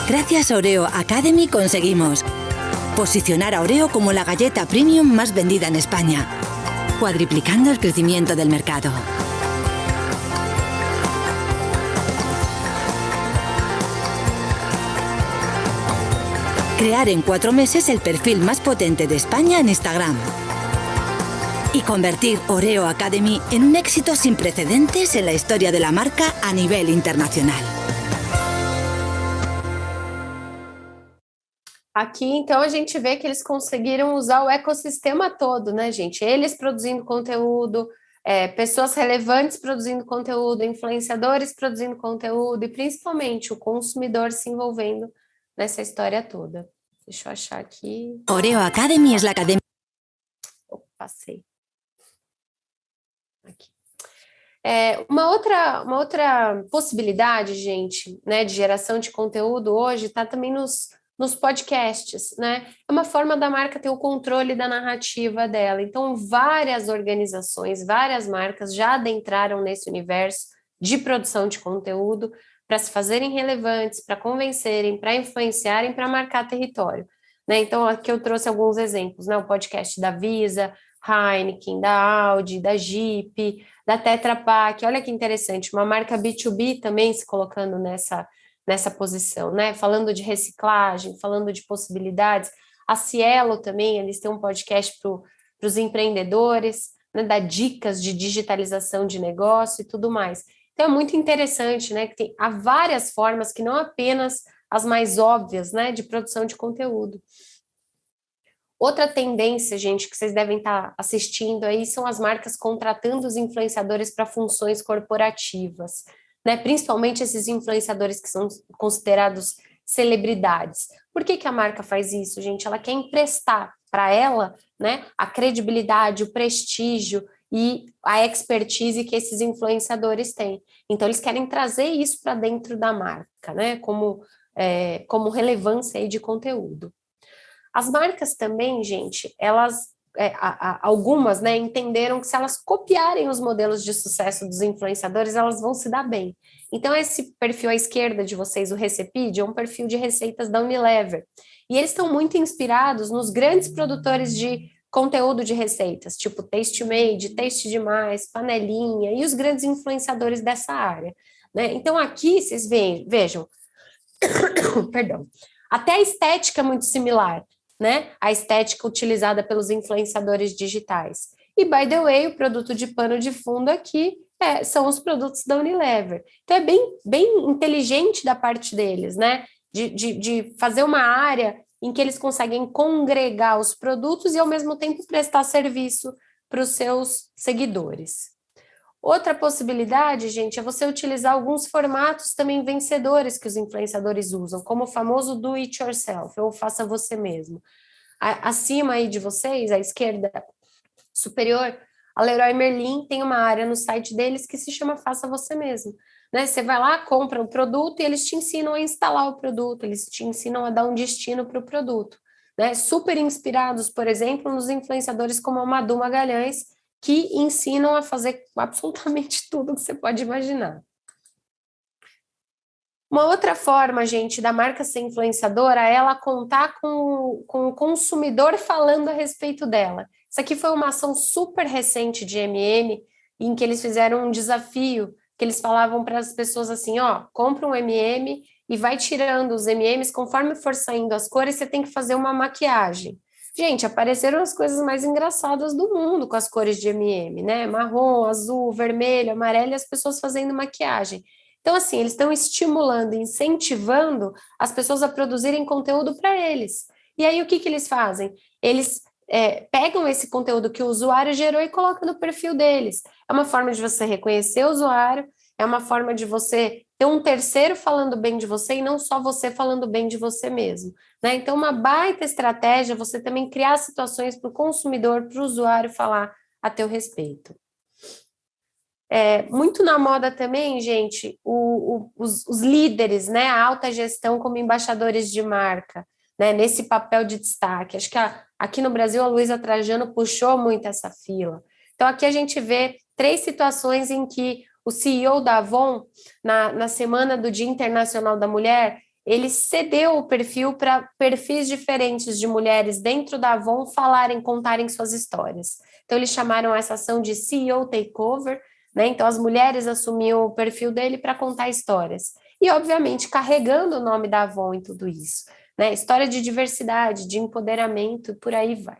Gracias a Oreo Academy conseguimos posicionar a Oreo como la galleta premium más vendida en España, cuadriplicando el crecimiento del mercado. Crear en 4 meses el perfil más potente de España en Instagram. Y convertir Oreo Academy en un éxito sin precedentes en la historia de la marca a nivel internacional. Aqui, então, a gente vê que eles conseguiram usar o ecossistema todo, né, gente? Eles produzindo conteúdo, pessoas relevantes produzindo conteúdo, influenciadores produzindo conteúdo e, principalmente, o consumidor se envolvendo nessa história toda. Deixa eu achar aqui. Oreo Academy es la academia. Passei. Aqui. Uma outra possibilidade, gente, né, de geração de conteúdo hoje está também nos podcasts, né? É uma forma da marca ter o controle da narrativa dela. Então, várias organizações, várias marcas já adentraram nesse universo de produção de conteúdo para se fazerem relevantes, para convencerem, para influenciarem, para marcar território, né? Então, aqui eu trouxe alguns exemplos, né? O podcast da Visa, Heineken, da Audi, da Jeep, da Tetra Pak. Olha que interessante, uma marca B2B também se colocando nessa posição, né? Falando de reciclagem, falando de possibilidades. A Cielo também, eles têm um podcast para os empreendedores, né? Dá dicas de digitalização de negócio e tudo mais. Então, é muito interessante, né, que há várias formas que não apenas as mais óbvias, né, de produção de conteúdo. Outra tendência, gente, que vocês devem estar assistindo aí são as marcas contratando os influenciadores para funções corporativas, né? Principalmente esses influenciadores que são considerados celebridades. Por que a marca faz isso, gente? Ela quer emprestar para ela, né, a credibilidade, o prestígio e a expertise que esses influenciadores têm. Então, eles querem trazer isso para dentro da marca, né, como relevância aí de conteúdo. As marcas também, gente, elas, algumas, né, entenderam que se elas copiarem os modelos de sucesso dos influenciadores, elas vão se dar bem. Então, esse perfil à esquerda de vocês, o Receipid, é um perfil de receitas da Unilever. E eles estão muito inspirados nos grandes produtores de conteúdo de receitas, tipo Tastemade, Taste Demais, Panelinha e os grandes influenciadores dessa área, né? Então, aqui vocês vejam, perdão, até a estética é muito similar, né? A estética utilizada pelos influenciadores digitais. E, by the way, o produto de pano de fundo aqui são os produtos da Unilever. Então, é bem inteligente da parte deles, né? De fazer uma área em que eles conseguem congregar os produtos e, ao mesmo tempo, prestar serviço para os seus seguidores. Outra possibilidade, gente, é você utilizar alguns formatos também vencedores que os influenciadores usam, como o famoso do it yourself, ou faça você mesmo. Acima aí de vocês, à esquerda superior, a Leroy Merlin tem uma área no site deles que se chama Faça Você Mesmo. Né? Você vai lá, compra o produto e eles te ensinam a instalar o produto, eles te ensinam a dar um destino para o produto. Né? Super inspirados, por exemplo, nos influenciadores como a Madu Magalhães, que ensinam a fazer absolutamente tudo que você pode imaginar. Uma outra forma, gente, da marca ser influenciadora é ela contar com o consumidor falando a respeito dela. Isso aqui foi uma ação super recente de M&M, em que eles fizeram um desafio, que eles falavam para as pessoas assim, ó, compra um M&M e vai tirando os M&Ms, conforme for saindo as cores, você tem que fazer uma maquiagem. Gente, apareceram as coisas mais engraçadas do mundo com as cores de M&M, né? Marrom, azul, vermelho, amarelo, e as pessoas fazendo maquiagem. Então, assim, eles estão estimulando, incentivando as pessoas a produzirem conteúdo para eles. E aí, o que eles fazem? Eles pegam esse conteúdo que o usuário gerou e colocam no perfil deles. É uma forma de você reconhecer o usuário, é uma forma de você ter um terceiro falando bem de você e não só você falando bem de você mesmo. Né? Então, uma baita estratégia você também criar situações para o consumidor, para o usuário falar a teu respeito. Muito na moda também, gente, os líderes, né, a alta gestão como embaixadores de marca, né, nesse papel de destaque. Acho que aqui no Brasil a Luísa Trajano puxou muito essa fila. Então, aqui a gente vê 3 situações em que o CEO da Avon, na semana do Dia Internacional da Mulher, ele cedeu o perfil para perfis diferentes de mulheres dentro da Avon contarem suas histórias. Então, eles chamaram essa ação de CEO Takeover, né? Então, as mulheres assumiam o perfil dele para contar histórias. E, obviamente, carregando o nome da Avon em tudo isso. Né? História de diversidade, de empoderamento, e por aí vai.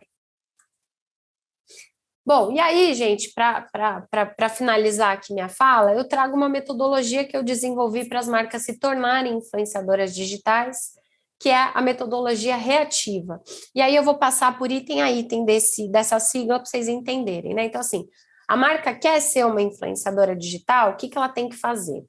Bom, e aí, gente, para finalizar aqui minha fala, eu trago uma metodologia que eu desenvolvi para as marcas se tornarem influenciadoras digitais, que é a metodologia reativa. E aí eu vou passar por item a item dessa sigla para vocês entenderem, né? Então, assim, a marca quer ser uma influenciadora digital, o que ela tem que fazer?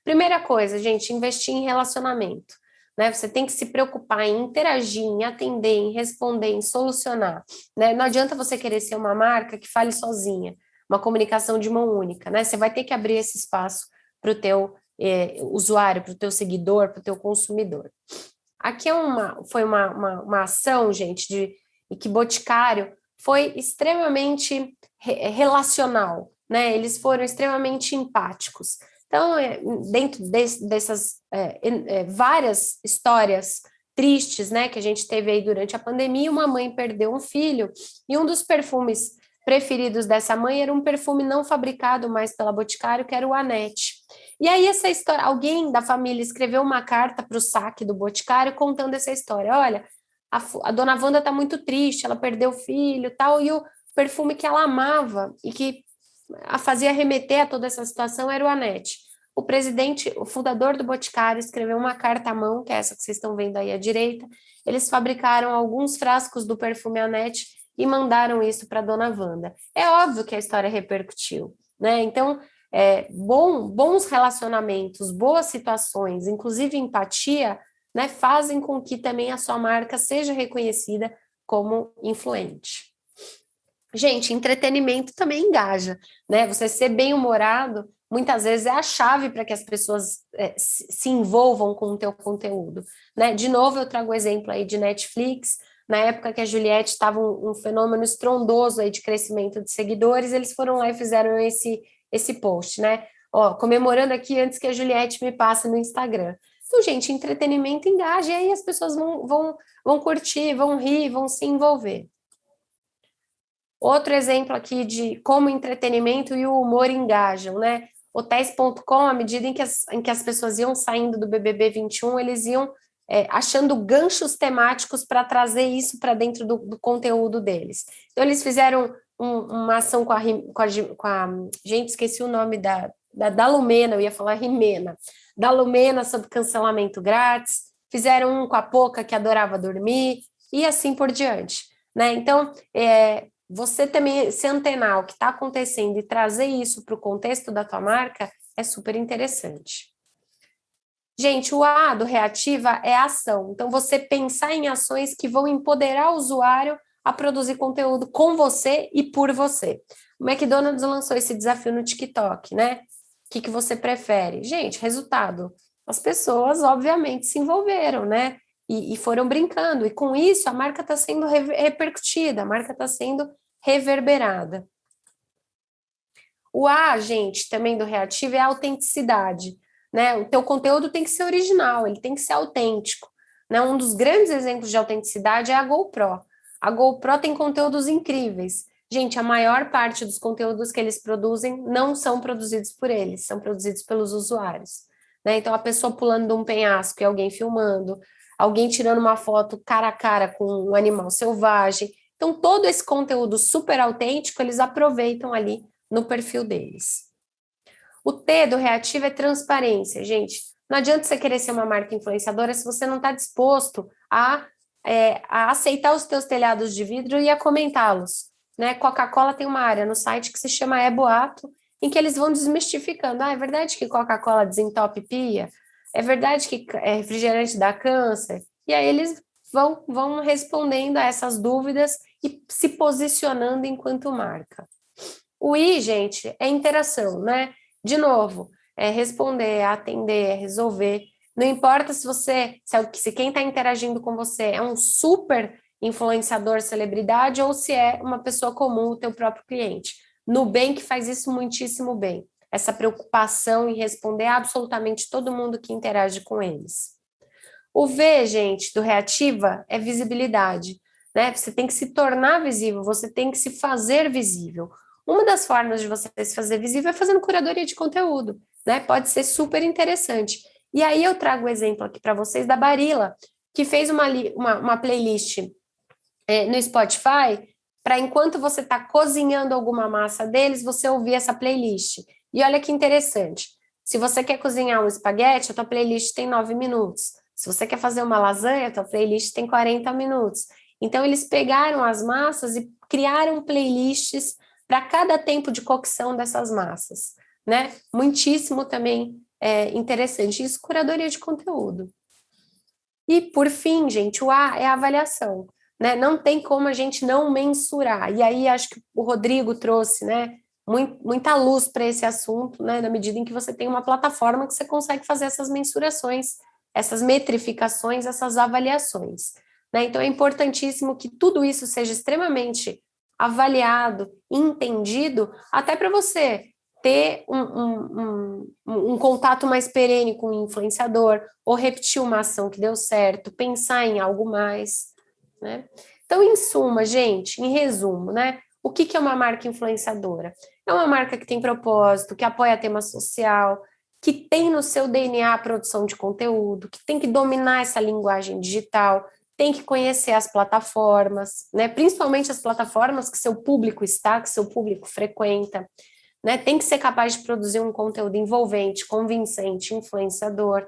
Primeira coisa, gente, investir em relacionamento. Né? Você tem que se preocupar em interagir, em atender, em responder, em solucionar. Né? Não adianta você querer ser uma marca que fale sozinha, uma comunicação de mão única. Né? Você vai ter que abrir esse espaço para o teu usuário, para o teu seguidor, para o teu consumidor. Aqui foi uma ação, gente, e que Boticário foi extremamente relacional, né? Eles foram extremamente empáticos. Então, dentro dessas várias histórias tristes, né, que a gente teve aí durante a pandemia, uma mãe perdeu um filho e um dos perfumes preferidos dessa mãe era um perfume não fabricado mais pela Boticário, que era o Anete. E aí essa história, alguém da família escreveu uma carta para o saque do Boticário contando essa história. Olha, a dona Wanda está muito triste, ela perdeu o filho, tal, e o perfume que ela amava e que a fazia remeter a toda essa situação era o Anete. o fundador do Boticário, escreveu uma carta à mão, que é essa que vocês estão vendo aí à direita. Eles fabricaram alguns frascos do perfume Anete e mandaram isso para a dona Wanda. É óbvio que a história repercutiu, né? Então, bons relacionamentos, boas situações, inclusive empatia, né, fazem com que também a sua marca seja reconhecida como influente. Gente, entretenimento também engaja, né? Você ser bem-humorado, muitas vezes é a chave para que as pessoas se envolvam com o teu conteúdo, né? De novo, eu trago o exemplo aí de Netflix. Na época que a Juliette estava um fenômeno estrondoso aí de crescimento de seguidores, eles foram lá e fizeram esse post, né? Ó, comemorando aqui antes que a Juliette me passe no Instagram. Então, gente, entretenimento engaja, e aí as pessoas vão curtir, vão rir, vão se envolver. Outro exemplo aqui de como entretenimento e o humor engajam, né? Hotéis.com, à medida em que as pessoas iam saindo do BBB 21, eles iam achando ganchos temáticos para trazer isso para dentro do conteúdo deles. Então, eles fizeram uma ação com a gente, esqueci o nome da Lumena, eu ia falar Rimena, da Lumena sobre cancelamento grátis, fizeram um com a Poca, que adorava dormir, e assim por diante, né? Então, você também se antenar o que está acontecendo e trazer isso para o contexto da tua marca é super interessante. Gente, o A do Reativa é ação. Então, você pensar em ações que vão empoderar o usuário a produzir conteúdo com você e por você. O McDonald's lançou esse desafio no TikTok, né? O que você prefere? Gente, resultado. As pessoas, obviamente, se envolveram, né? E foram brincando. E com isso, a marca está sendo repercutida, a marca está sendo reverberada. O A, gente, também do Reativa é a autenticidade, né? O teu conteúdo tem que ser original, ele tem que ser autêntico, né? Um dos grandes exemplos de autenticidade é a GoPro. A GoPro tem conteúdos incríveis. Gente, a maior parte dos conteúdos que eles produzem não são produzidos por eles, são produzidos pelos usuários, né? Então, a pessoa pulando de um penhasco e alguém filmando, alguém tirando uma foto cara a cara com um animal selvagem. Então, todo esse conteúdo super autêntico, eles aproveitam ali no perfil deles. O T do Reativa é transparência, gente. Não adianta você querer ser uma marca influenciadora se você não está disposto a aceitar os teus telhados de vidro e a comentá-los, né? Coca-Cola tem uma área no site que se chama É Boato, em que eles vão desmistificando. É verdade que Coca-Cola desentope pia? É verdade que refrigerante dá câncer? E aí eles vão respondendo a essas dúvidas e se posicionando enquanto marca. O I, gente, é interação, né? De novo, é responder, é atender, é resolver. Não importa se quem está interagindo com você é um super influenciador, celebridade, ou se é uma pessoa comum, o teu próprio cliente. Nubank faz isso muitíssimo bem. Essa preocupação em responder a absolutamente todo mundo que interage com eles. O V, gente, do Reativa é visibilidade, né? Você tem que se tornar visível, você tem que se fazer visível. Uma das formas de você se fazer visível é fazendo curadoria de conteúdo, né? Pode ser super interessante. E aí eu trago o exemplo aqui para vocês da Barilla, que fez uma playlist no Spotify para enquanto você está cozinhando alguma massa deles, você ouvir essa playlist. E olha que interessante. Se você quer cozinhar um espaguete, a tua playlist tem 9 minutos. Se você quer fazer uma lasanha, a tua playlist tem 40 minutos. Então, eles pegaram as massas e criaram playlists para cada tempo de cocção dessas massas, né? Muitíssimo também interessante. Isso, curadoria de conteúdo. E, por fim, gente, o A é a avaliação, né? Não tem como a gente não mensurar. E aí, acho que o Rodrigo trouxe, né, muita luz para esse assunto, né? Na medida em que você tem uma plataforma que você consegue fazer essas mensurações, essas metrificações, essas avaliações, né? Então, é importantíssimo que tudo isso seja extremamente avaliado, entendido, até para você ter um contato mais perene com o influenciador, ou repetir uma ação que deu certo, pensar em algo mais, né? Então, em suma, gente, em resumo, né? O que é uma marca influenciadora? É uma marca que tem propósito, que apoia tema social, que tem no seu DNA a produção de conteúdo, que tem que dominar essa linguagem digital, tem que conhecer as plataformas, né? Principalmente as plataformas que seu público está, que seu público frequenta, né? Tem que ser capaz de produzir um conteúdo envolvente, convincente, influenciador,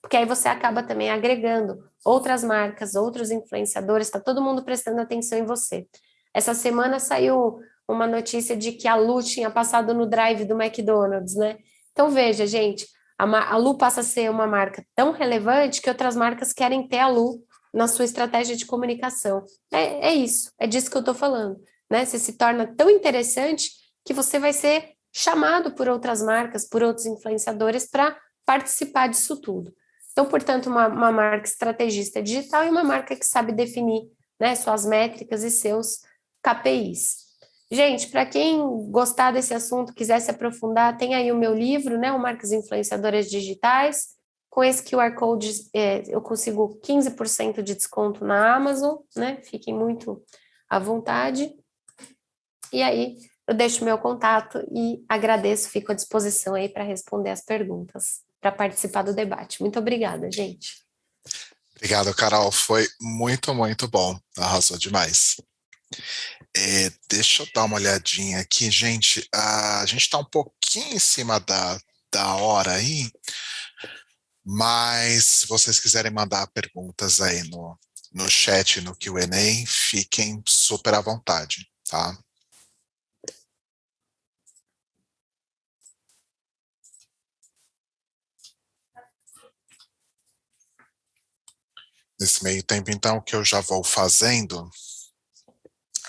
porque aí você acaba também agregando outras marcas, outros influenciadores, está todo mundo prestando atenção em você. Essa semana saiu uma notícia de que a Lu tinha passado no drive do McDonald's, né? Então, veja, gente, a Lu passa a ser uma marca tão relevante que outras marcas querem ter a Lu na sua estratégia de comunicação. É isso, é disso que eu estou falando, né? Você se torna tão interessante que você vai ser chamado por outras marcas, por outros influenciadores para participar disso tudo. Então, portanto, uma marca estrategista digital e uma marca que sabe definir, né, suas métricas e seus KPIs. Gente, para quem gostar desse assunto, quiser se aprofundar, tem aí o meu livro, né, o Marcas Influenciadoras Digitais. Com esse QR Code, eu consigo 15% de desconto na Amazon, né? Fiquem muito à vontade. E aí, eu deixo meu contato e agradeço, fico à disposição aí para responder as perguntas, para participar do debate. Muito obrigada, gente. Obrigado, Carol. Foi muito, muito bom. Arrasou demais. Deixa eu dar uma olhadinha aqui, gente. A gente está um pouquinho em cima da hora aí, mas se vocês quiserem mandar perguntas aí no chat, no Q&A, fiquem super à vontade, tá? Nesse meio tempo, então, o que eu já vou fazendo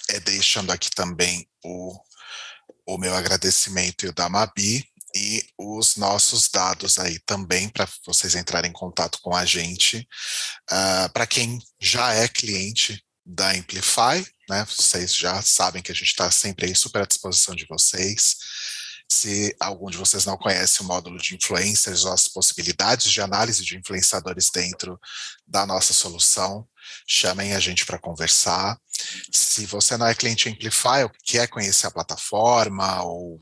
é deixando aqui também o meu agradecimento e o da Mabi e os nossos dados aí também para vocês entrarem em contato com a gente. Para quem já é cliente da Amplify, né, vocês já sabem que a gente está sempre aí super à disposição de vocês. Se algum de vocês não conhece o módulo de influencers ou as possibilidades de análise de influenciadores dentro da nossa solução, chamem a gente para conversar. Se você não é cliente Amplify ou quer conhecer a plataforma ou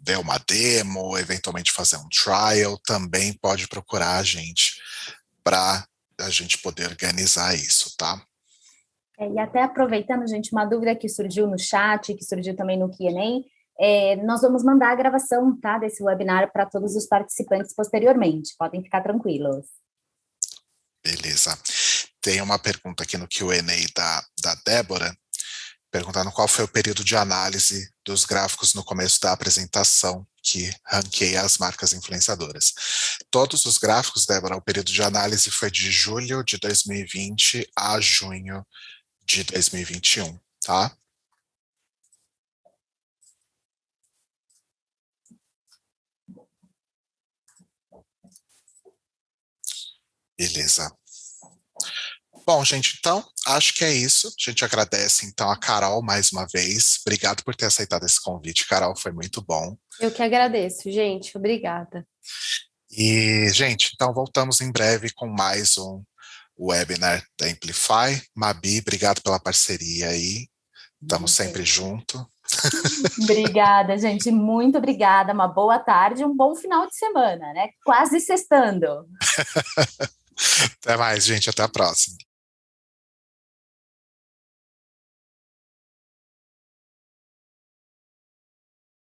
ver uma demo, ou eventualmente fazer um trial, também pode procurar a gente para a gente poder organizar isso, tá? E até aproveitando, gente, uma dúvida que surgiu no chat, que surgiu também no Q&A, nós vamos mandar a gravação, tá, desse webinar para todos os participantes posteriormente, podem ficar tranquilos. Beleza. Tem uma pergunta aqui no Q&A da Débora, perguntando qual foi o período de análise dos gráficos no começo da apresentação que ranqueia as marcas influenciadoras. Todos os gráficos, Débora, o período de análise foi de julho de 2020 a junho de 2021, tá? Beleza. Bom, gente, então, acho que é isso. A gente agradece, então, a Carol mais uma vez. Obrigado por ter aceitado esse convite, Carol, foi muito bom. Eu que agradeço, gente. Obrigada. E, gente, então voltamos em breve com mais um webinar da Amplify. Mabi, obrigado pela parceria aí. Estamos sempre juntos. Obrigada, gente. Muito obrigada. Uma boa tarde e um bom final de semana, né? Quase sextando. Até mais, gente. Até a próxima.